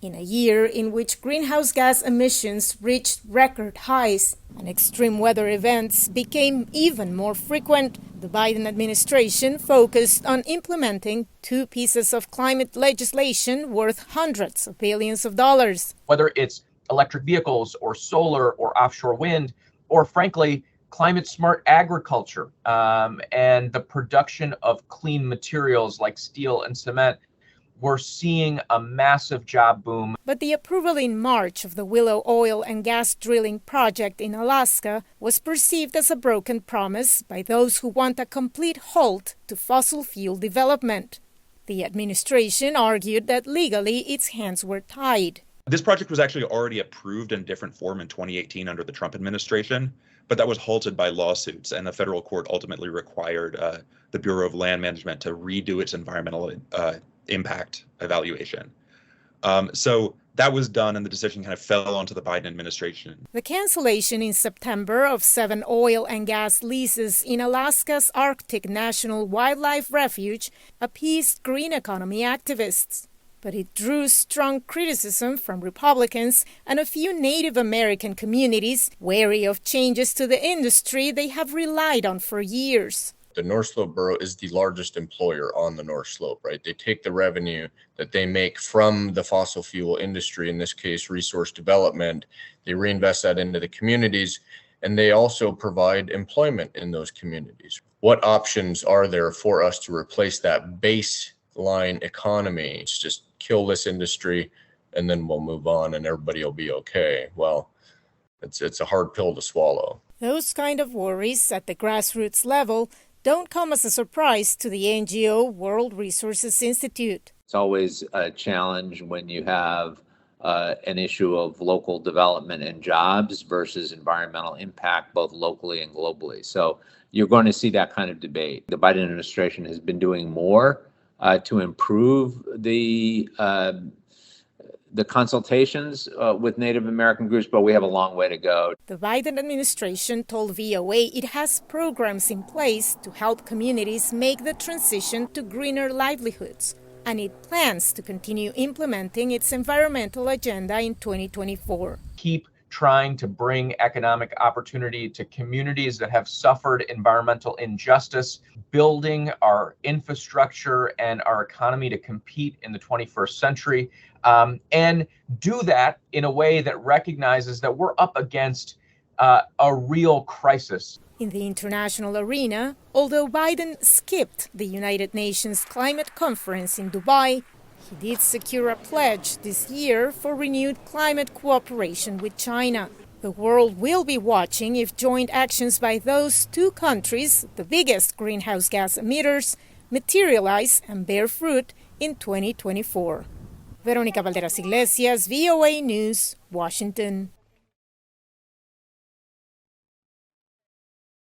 In a year in which greenhouse gas emissions reached record highs and extreme weather events became even more frequent, the Biden administration focused on implementing 2 pieces of climate legislation worth hundreds of billions of dollars. Whether it's electric vehicles or solar or offshore wind, or frankly, climate smart agriculture and the production of clean materials like steel and cement, we're seeing a massive job boom. But the approval in March of the Willow oil and gas drilling project in Alaska was perceived as a broken promise by those who want a complete halt to fossil fuel development. The administration argued that legally its hands were tied. This project was actually already approved in different form in 2018 under the Trump administration, but that was halted by lawsuits, and the federal court ultimately required the Bureau of Land Management to redo its environmental impact evaluation. So that was done, and the decision kind of fell onto the Biden administration. The cancellation in September of 7 oil and gas leases in Alaska's Arctic National Wildlife Refuge appeased green economy activists. But it drew strong criticism from Republicans and a few Native American communities wary of changes to the industry they have relied on for years. The North Slope Borough is the largest employer on the North Slope, right? They take the revenue that they make from the fossil fuel industry, in this case, resource development. They reinvest that into the communities, and they also provide employment in those communities. What options are there for us to replace that baseline economy? It's just kill this industry, and then we'll move on, and everybody will be okay. Well, it's a hard pill to swallow. Those kind of worries at the grassroots level don't come as a surprise to the NGO World Resources Institute. It's always a challenge when you have an issue of local development and jobs versus environmental impact, both locally and globally. So you're going to see that kind of debate. The Biden administration has been doing more to improve the consultations with Native American groups, but we have a long way to go. The Biden administration told VOA it has programs in place to help communities make the transition to greener livelihoods, and it plans to continue implementing its environmental agenda in 2024. Keep trying to bring economic opportunity to communities that have suffered environmental injustice, building our infrastructure and our economy to compete in the 21st century, and do that in a way that recognizes that we're up against a real crisis. In the international arena, although Biden skipped the United Nations Climate Conference in Dubai, he did secure a pledge this year for renewed climate cooperation with China. The world will be watching if joint actions by those 2 countries, the biggest greenhouse gas emitters, materialize and bear fruit in 2024. Veronica Balderas, Iglesias, VOA News, Washington.